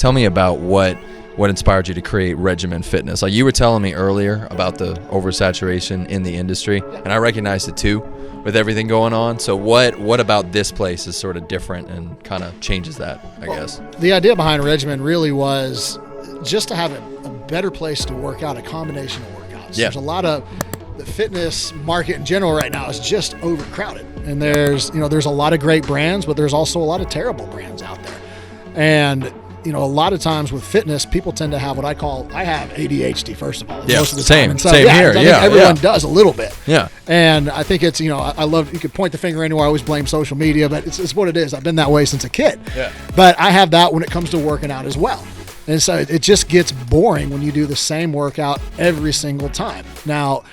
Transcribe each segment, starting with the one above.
tell me about what inspired you to create Regymen Fitness. Like you were telling me earlier about the oversaturation in the industry, and I recognized it too with everything going on. So what about this place is sort of different and kind of changes that, I guess? The idea behind Regimen really was just to have a better place to work out, a combination of workouts. Yeah. There's a lot of the fitness market in general right now is just overcrowded, and there's a lot of great brands, but there's also a lot of terrible brands out there. And a lot of times with fitness, people tend to have what I have ADHD, first of all. Yeah, most of the same, time. And so, same here. I think everyone does a little bit. Yeah. And I think it's, I love, you could point the finger anywhere. I always blame social media, but it's what it is. I've been that way since a kid. Yeah. But I have that when it comes to working out as well. And so it just gets boring when you do the same workout every single time. Now,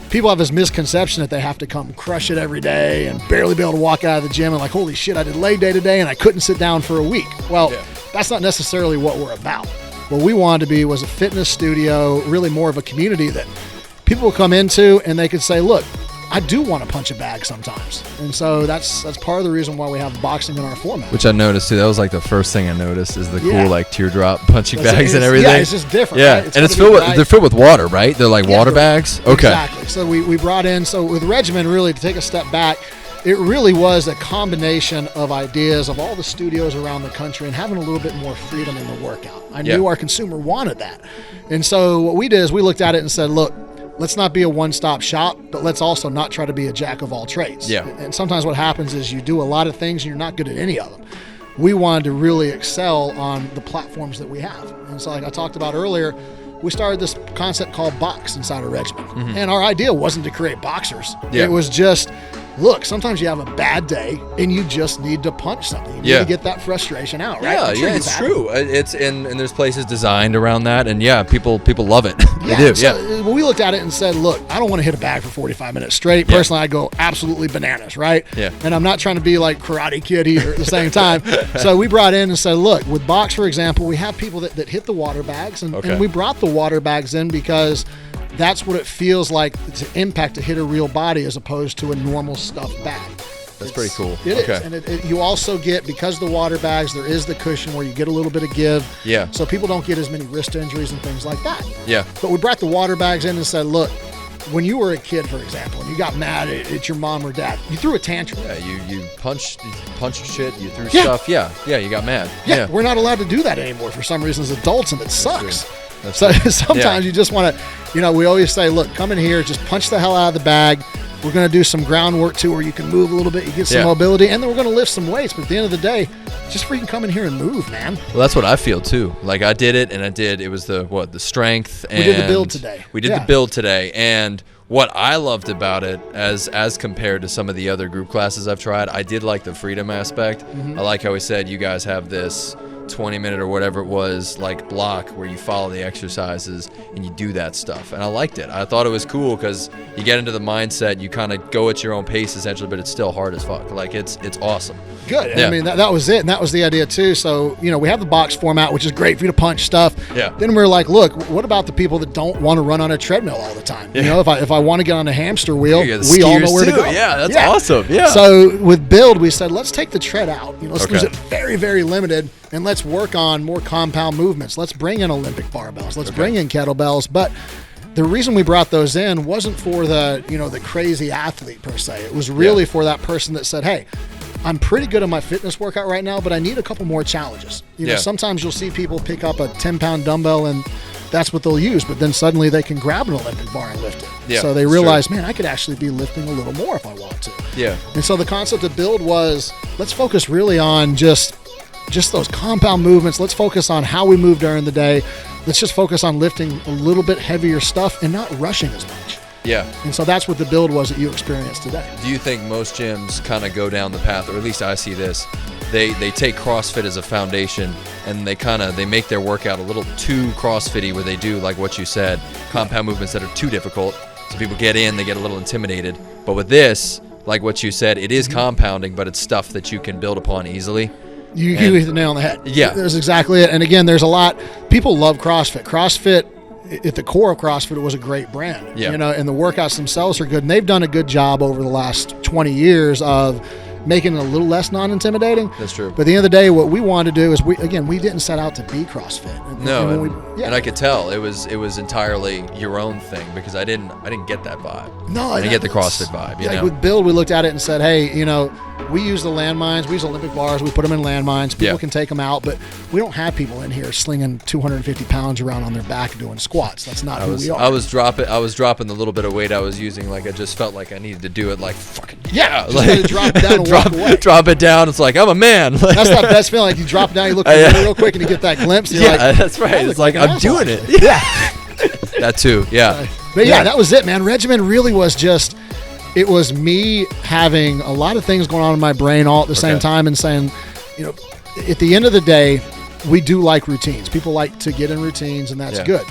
people have this misconception that they have to come crush it every day and barely be able to walk out of the gym and like, holy shit, I did leg day today and I couldn't sit down for a week. Well, that's not necessarily what we're about. What we wanted to be was a fitness studio, really more of a community that people will come into and they could say, look, I do want to punch a bag sometimes. And so that's part of the reason why we have boxing in our format. Which I noticed too. That was like the first thing I noticed is the cool like teardrop punching bags and everything. Yeah, it's just different. Yeah, Right? and they're filled with water, right? They're like water bags. Okay. Exactly. So we brought in, so with Regimen, really to take a step back, it really was a combination of ideas of all the studios around the country and having a little bit more freedom in the workout. I knew our consumer wanted that. And so what we did is we looked at it and said, look, let's not be a one-stop shop, but let's also not try to be a jack of all trades. Yeah. And sometimes what happens is you do a lot of things and you're not good at any of them. We wanted to really excel on the platforms that we have. And so like I talked about earlier, we started this concept called Box inside of Regimen. Mm-hmm. And our idea wasn't to create boxers. Yeah. It was just, look, sometimes you have a bad day and you just need to punch something. You need to get that frustration out, right? Yeah, it's true. It's and there's places designed around that, and people love it. They do. So we looked at it and said, look, I don't want to hit a bag for 45 minutes straight. Personally, I go absolutely bananas, right? Yeah. And I'm not trying to be like Karate Kid either at the same time. So we brought in and said, look, with Box, for example, we have people that hit the water bags, and we brought the water bags in because that's what it feels like to impact to hit a real body as opposed to a normal stuffed bag. That's pretty cool. It is. And you also get, because the water bags, there is the cushion where you get a little bit of give. Yeah. So people don't get as many wrist injuries and things like that. Yeah. But we brought the water bags in and said, look, when you were a kid, for example, and you got mad at your mom or dad, you threw a tantrum. Yeah, you punched shit, you threw stuff. Yeah, you got mad. Yeah, we're not allowed to do that anymore for some reason as adults, and it sucks. So sometimes you just want to, we always say, look, come in here, just punch the hell out of the bag. We're going to do some groundwork too, where you can move a little bit, you get some mobility, and then we're going to lift some weights. But at the end of the day, just freaking come in here and move, man. Well, that's what I feel too. Like I did it, and it was the strength. And we did the build today. We did the build today, and what I loved about it, as compared to some of the other group classes I've tried, I did like the freedom aspect. Mm-hmm. I like how we said you guys have this 20-minute or whatever it was like block where you follow the exercises and you do that stuff, and I liked it. I thought it was cool because you get into the mindset, you kind of go at your own pace essentially, but it's still hard as fuck. Like it's awesome. Good. I mean, that was it, and that was the idea too. So we have the box format, which is great for you to punch stuff. Yeah. Then we're like, look, what about the people that don't want to run on a treadmill all the time? If I want to get on a hamster wheel, we all know where to go. Yeah, that's awesome. Yeah. So with build, we said, let's take the tread out. Let's use it very, very limited, and let's work on more compound movements. Let's bring in Olympic barbells. Let's bring in kettlebells. But the reason we brought those in wasn't for the crazy athlete per se. It was really for that person that said, hey, I'm pretty good at my fitness workout right now, but I need a couple more challenges. Sometimes you'll see people pick up a 10-pound dumbbell and that's what they'll use, but then suddenly they can grab an Olympic bar and lift it. Yeah, so they realize, man, I could actually be lifting a little more if I want to. Yeah. And so the concept of build was, let's focus really on just those compound movements. Let's focus on how we move during the day. Let's just focus on lifting a little bit heavier stuff and not rushing as much. Yeah. And so that's what the build was that you experienced today. Do you think most gyms kind of go down the path, or at least I see this, they take CrossFit as a foundation and they make their workout a little too CrossFit-y, where they do, like what you said, compound movements that are too difficult. So people get in, they get a little intimidated. But with this, like what you said, it is compounding, but it's stuff that you can build upon easily. You hit the nail on the head. Yeah. That's exactly it. And again, there's a lot, people love CrossFit. CrossFit, at the core of CrossFit, it was a great brand. Yeah. And the workouts themselves are good. And they've done a good job over the last 20 years of making it a little less non-intimidating. That's true. But at the end of the day, what we wanted to do is we didn't set out to be CrossFit. And I could tell it was entirely your own thing, because I didn't get that vibe. No, I didn't get the CrossFit vibe. You know? With Build, we looked at it and said, hey, we use the landmines, we use Olympic bars, we put them in landmines. People can take them out, but we don't have people in here slinging 250 pounds around on their back doing squats. That's not who we are. I was dropping the little bit of weight I was using. Like, I just felt like I needed to do it. Like, fucking like, drop it down and walk away. Drop it down. It's like, I'm a man. That's that best feeling. Like, you drop it down, you look real quick, and you get that glimpse. And you're like, that's right. It's like, I'm doing it. Yeah. That too. Yeah. But that was it, man. Regimen really was just. It was me having a lot of things going on in my brain all at the same time, and saying, at the end of the day, we do like routines. People like to get in routines, and that's good.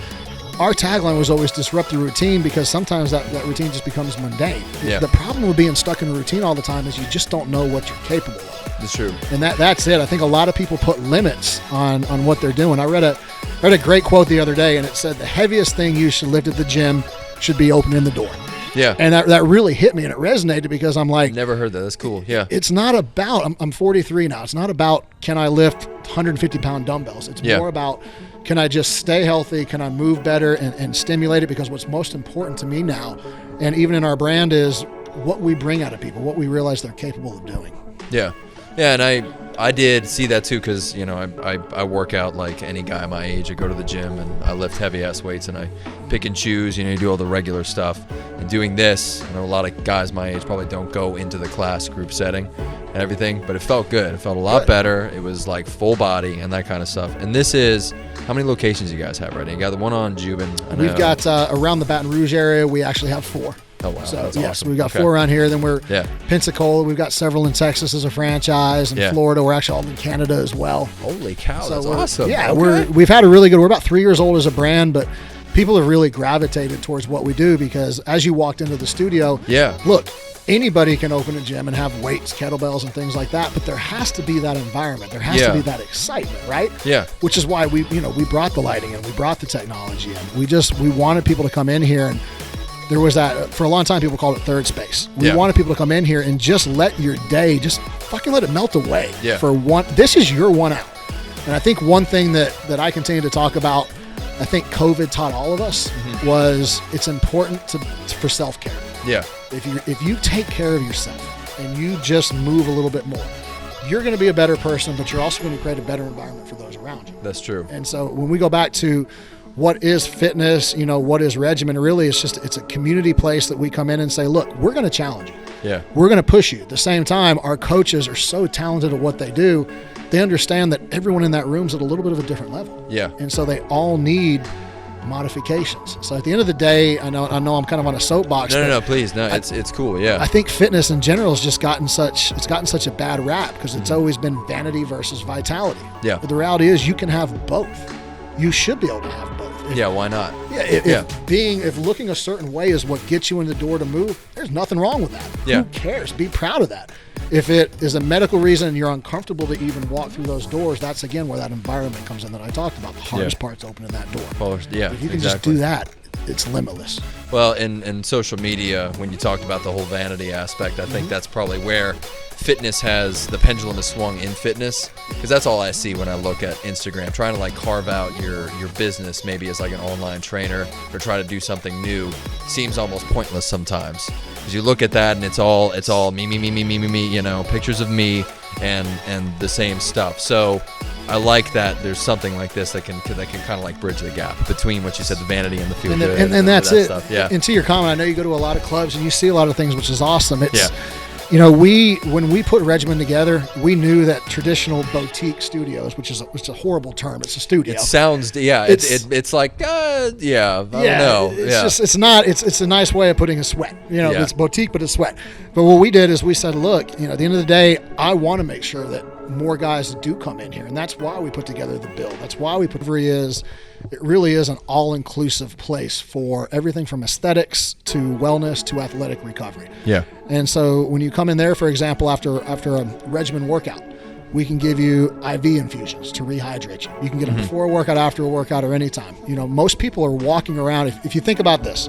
Our tagline was always disrupt the routine, because sometimes that routine just becomes mundane. Yeah. The problem with being stuck in a routine all the time is you just don't know what you're capable of. That's true. And that's it. I think a lot of people put limits on what they're doing. I read a great quote the other day, and it said the heaviest thing you should lift at the gym should be opening the door. Yeah. And that really hit me, and it resonated, because I'm like, never heard that. That's cool. Yeah. It's not about, I'm 43 now. It's not about, can I lift 150 pound dumbbells? It's more about, can I just stay healthy? Can I move better and stimulate it? Because what's most important to me now, and even in our brand, is what we bring out of people, what we realize they're capable of doing. Yeah. Yeah. And I did see that too, because I work out like any guy my age. I go to the gym and I lift heavy ass weights, and I pick and choose. You do all the regular stuff. And doing this, I know a lot of guys my age probably don't go into the class group setting and everything, but it felt good. It felt a lot better. It was like full body and that kind of stuff. And this is, how many locations you guys have right now? You got the one on Jubin. We've got around the Baton Rouge area. We actually have 4. Oh, wow. So, that's yes, awesome. we've got 4 around here. Then we're Pensacola. We've got several in Texas as a franchise. In Florida, we're actually all in Canada as well. Holy cow, so that's awesome. Yeah, we've had a really good, we're about 3 years old as a brand, but people have really gravitated towards what we do, because as you walked into the studio, look, anybody can open a gym and have weights, kettlebells, and things like that, but there has to be that environment. There has to be that excitement, right? Yeah. Which is why we brought the lighting in, we brought the technology in. We wanted people to come in here, and there was that, for a long time, people called it third space. We wanted people to come in here and just let your day, just fucking let it melt away. Yeah. This is your 1 hour. And I think one thing that I continue to talk about, I think COVID taught all of us, was it's important for self-care. Yeah. If you take care of yourself and you just move a little bit more, you're going to be a better person, but you're also going to create a better environment for those around you. That's true. And so when we go back to what is fitness, what is Regimen, really it's a community place that we come in and say, look, we're going to challenge you. Yeah. We're going to push you. At the same time, our coaches are so talented at what they do. They understand that everyone in that room's at a little bit of a different level. Yeah. And so they all need modifications. So at the end of the day, I know I'm kind of on a soapbox. No, please. No, it's cool. Yeah. I think fitness in general has just gotten such a bad rap, because it's always been vanity versus vitality. Yeah. But the reality is you can have both. You should be able to have both. Why not? Yeah, if looking a certain way is what gets you in the door to move, there's nothing wrong with that. Yeah. Who cares? Be proud of that. If it is a medical reason and you're uncomfortable to even walk through those doors, that's again where that environment comes in that I talked about. The hardest part's opening that door. If you can just do that, it's limitless. Well, in social media, when you talked about the whole vanity aspect, I think that's probably where fitness the pendulum has swung in fitness, because that's all I see when I look at Instagram. Trying to like carve out your business maybe as like an online trainer, or try to do something new, seems almost pointless sometimes, because you look at that and it's all me, pictures of me and the same stuff. So I like that there's something like this that can kind of like bridge the gap between what you said, the vanity and the feel good, and that's that it. Stuff. Yeah. And to your comment, I know you go to a lot of clubs and you see a lot of things, which is awesome. When we put Regimen together, we knew that traditional boutique studios, which is a horrible term, it's a studio. It sounds, it's like, I don't know. It's a nice way of putting a sweat. It's boutique, but it's sweat. But what we did is we said, look, at the end of the day, I want to make sure that more guys do come in here, and that's why we put together the build. That's why we put it really is an all-inclusive place for everything from aesthetics to wellness to athletic recovery. Yeah. And so when you come in there, for example, after a Regimen workout, we can give you IV infusions to rehydrate you. You can get them before a workout, after a workout, or anytime. Most people are walking around. If you think about this,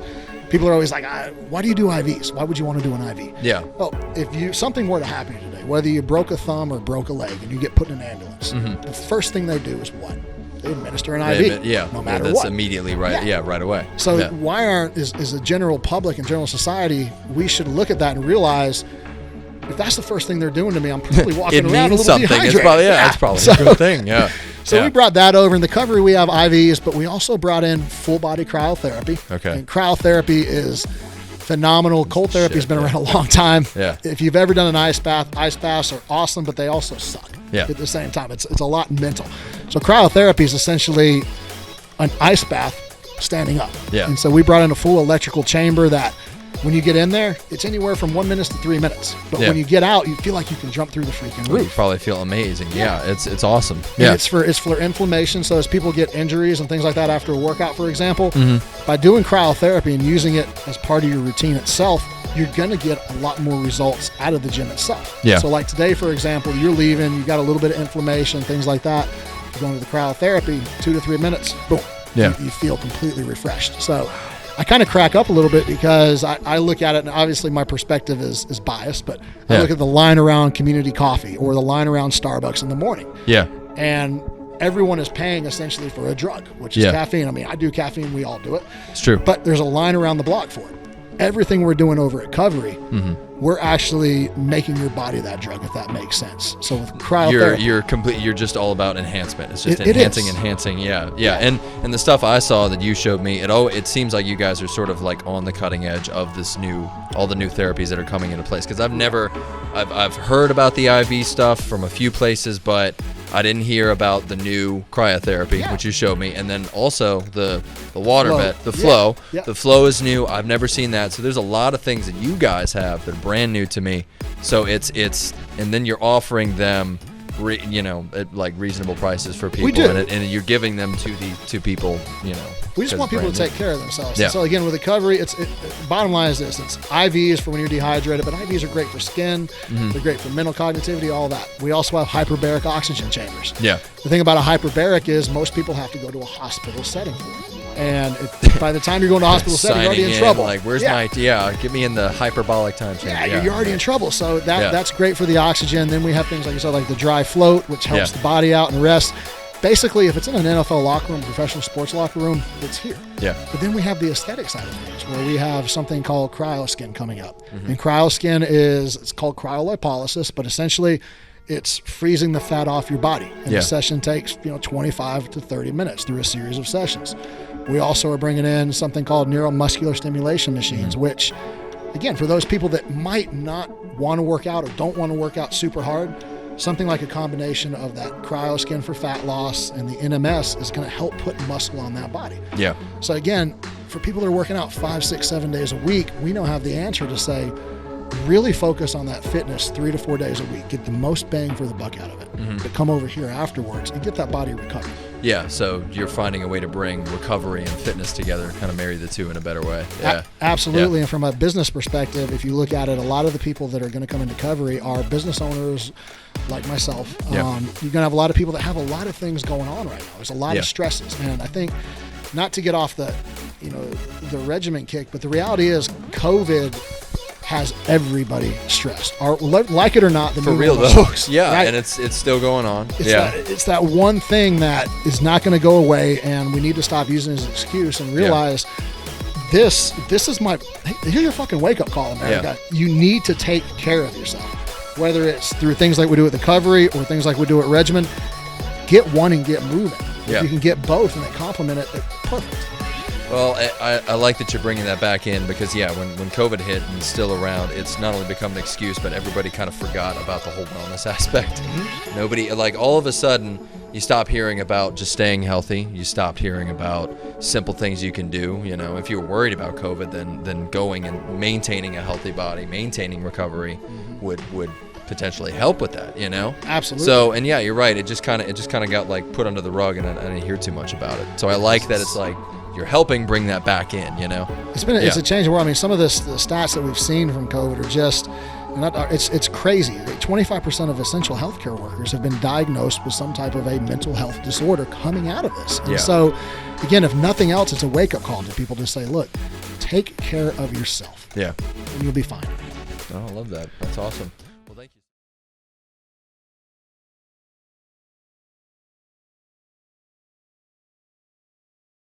people are always like, why do you do IVs? Why would you want to do an IV? Yeah. Well, if something were to happen today, anybody, whether you broke a thumb or broke a leg and you get put in an ambulance, the first thing they do is what? They administer an IV. No matter that's what. immediately right. Yeah, right away. So why aren't, as a general public and general society, we should look at that and realize, if that's the first thing they're doing to me, I'm probably walking around a little dehydrated. It's probably a good thing. Yeah. So we brought that over. In the Recovery, we have IVs, but we also brought in full body cryotherapy. Okay. And cryotherapy is phenomenal. Cold therapy has been around a long time. Yeah. If you've ever done an ice baths are awesome, but they also suck. Yeah. At the same time, it's a lot mental. So cryotherapy is essentially an ice bath standing up. Yeah. And so we brought in a full electrical chamber that, when you get in there, it's anywhere from 1 minute to 3 minutes. But when you get out, you feel like you can jump through the freaking roof. You probably feel amazing. Yeah, it's awesome. And it's for inflammation. So as people get injuries and things like that after a workout, for example, by doing cryotherapy and using it as part of your routine itself, you're going to get a lot more results out of the gym itself. Yeah. So like today, for example, you're leaving, you got a little bit of inflammation, things like that. You're going to the cryotherapy, 2 to 3 minutes, boom. You feel completely refreshed. So I kind of crack up a little bit because I look at it, and obviously my perspective is biased, but I look at the line around community coffee or the line around Starbucks in the morning. Yeah. And everyone is paying essentially for a drug, which is caffeine. I mean, I do caffeine, we all do it. It's true. But there's a line around the block for it. Everything we're doing over at Recovery, we're actually making your body that drug, if that makes sense. So with cryotherapy, you're just all about enhancement. It's just enhancing. Yeah. And the stuff I saw that you showed me, it seems like you guys are sort of like on the cutting edge of all the new therapies that are coming into place. Because I've heard about the IV stuff from a few places, but I didn't hear about the new cryotherapy, which you showed me, and then also the water vet, the flow. Yeah. The flow is new. I've never seen that. So there's a lot of things that you guys have that are brand new to me. So it's and then you're offering them, at like reasonable prices for people, and you're giving them to people, We just want people to take care of themselves. Yeah. So again, with Recovery, bottom line is this: it's IVs for when you're dehydrated, but IVs are great for skin. They're great for mental cognitivity, all that. We also have hyperbaric oxygen chambers. Yeah. The thing about a hyperbaric is most people have to go to a hospital setting for it. And by the time you're going to a hospital setting, you're already in trouble. Like, where's my get me in the hyperbolic time chamber. Yeah, you're already in trouble. So that's great for the oxygen. Then we have things like you said, like the dry float, which helps the body out and rest. Basically, if it's in an NFL locker room, professional sports locker room, it's here. Yeah. But then we have the aesthetic side of things, where we have something called cryoskin coming up. And cryoskin it's called cryolipolysis, but essentially it's freezing the fat off your body. And the session takes 25 to 30 minutes through a series of sessions. We also are bringing in something called neuromuscular stimulation machines, which, again, for those people that might not want to work out or don't want to work out super hard, something like a combination of that cryoskin for fat loss and the NMS is going to help put muscle on that body. Yeah. So again, for people that are working out 5, 6, 7 days a week, we now have the answer to say, really focus on that fitness 3 to 4 days a week. Get the most bang for the buck out of it. But come over here afterwards and get that body recovered. Yeah, so you're finding a way to bring recovery and fitness together, kind of marry the two in a better way. Yeah, absolutely. And from a business perspective, if you look at it, a lot of the people that are going to come into Recovery are business owners like myself. You're going to have a lot of people that have a lot of things going on right now. There's a lot of stresses. And I think, not to get off the regimen kick, but the reality is COVID has everybody stressed. Like it or not, the for real though. Sucks, right? And it's still going on. It's that one thing that is not going to go away, and we need to stop using it as an excuse and realize this is here's your fucking wake up call, America. You need to take care of yourself, whether it's through things like we do at Recovery or things like we do at Regimen. Get one and get moving. If you can get both and they complement it, it's perfect. Well, I like that you're bringing that back in because, when COVID hit and it's still around, it's not only become an excuse, but everybody kind of forgot about the whole wellness aspect. Nobody, all of a sudden, you stop hearing about just staying healthy. You stopped hearing about simple things you can do. If you were worried about COVID, then going and maintaining a healthy body, maintaining recovery would potentially help with that, Absolutely. So, and you're right. It just kind of got put under the rug, and I didn't hear too much about it. So I like that it's you're helping bring that back in, It's a change of world. I mean, some of the stats that we've seen from COVID are just, it's crazy. 25% of essential healthcare workers have been diagnosed with some type of a mental health disorder coming out of this. And so, again, if nothing else, it's a wake-up call to people to say, look, take care of yourself. Yeah. And you'll be fine. Oh, I love that. That's awesome.